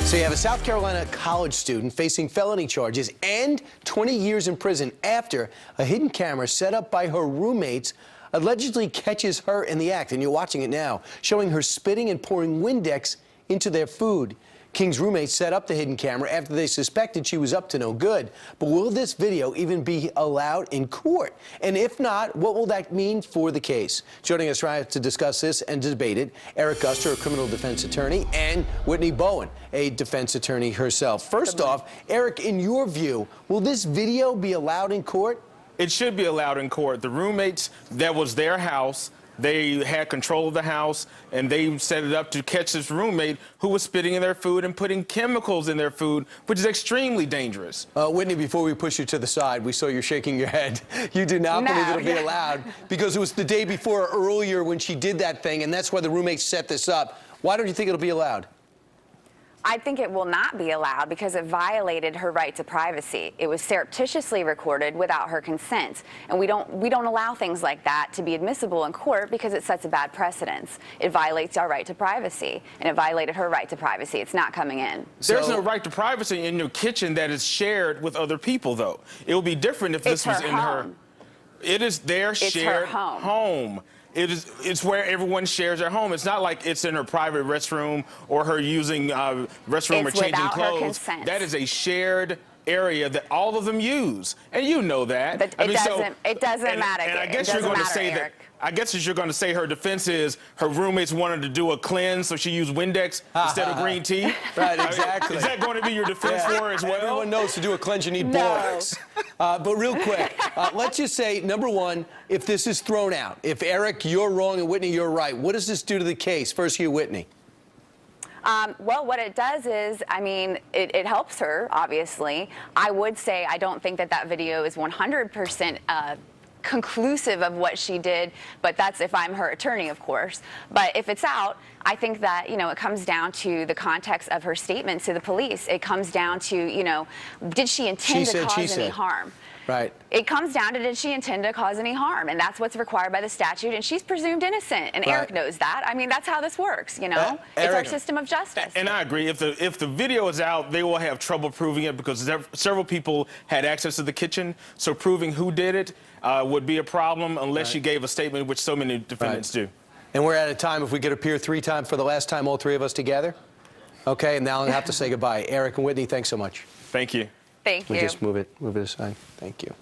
So you have a South Carolina college student facing felony charges and 20 years in prison after a hidden camera set up by her roommates allegedly catches her in the act. And you're watching it now, showing her spitting and pouring Windex into their food. King's roommates set up the hidden camera after they suspected she was up to no good. But will this video even be allowed in court? And if not, what will that mean for the case? Joining us right to discuss this and debate it, Eric Guster, a criminal defense attorney, and Whitney Bowen, a defense attorney herself. First off, Eric, in your view, will this video be allowed in court? It should be allowed in court. The roommates, that was their house. They had control of the house, and they set it up to catch this roommate who was spitting in their food and putting chemicals in their food, which is extremely dangerous. Whitney, before we push you to the side, we saw you shaking your head. You do not believe it'll be allowed because it was the day before earlier when she did that thing, and that's why the roommates set this up. Why don't you think it'll be allowed? I think it will not be allowed because it violated her right to privacy. It was surreptitiously recorded without her consent, and we don't allow things like that to be admissible in court because it sets a bad precedence. It violates our right to privacy, and it violated her right to privacy. It's not coming in. There's no right to privacy in your kitchen that is shared with other people, though. It would be different if this was in her. It is their shared home. It's where everyone shares their home. It's not like it's in her private restroom or her using restroom or changing clothes. That is a shared area that all of them use, and you know that. But it doesn't matter. And I guess you're going to say that. I guess you're going to say her defense is her roommates wanted to do a cleanse, so she used Windex instead of green tea. Right, exactly. Is that going to be your defense for her as well? Everyone knows to do a cleanse you need borax. But real quick, let's just say, number one, if this is thrown out, if Eric, you're wrong, and Whitney, you're right, what does this do to the case? First, you, Whitney. Well, what it does is, I mean, it helps her, obviously. I would say I don't think that video is 100% conclusive of what she did, but that's if I'm her attorney, of course. But if it's out, I think that, you know, it comes down to the context of her statement to the police. It comes down to, you know, did she intend to cause any harm? Right. It comes down to, did she intend to cause any harm? And that's what's required by the statute, and she's presumed innocent. And Eric knows that. I mean, that's how this works, you know? It's our system of justice. And I agree. If the video is out, they will have trouble proving it because several people had access to the kitchen. So proving who did it would be a problem unless she gave a statement, which so many defendants do. And we're at a time, if we could appear for the last time, all three of us together. Okay, and now I have to say goodbye. Eric and Whitney, thanks so much. Thank you. Thank you. We just move it aside. Thank you.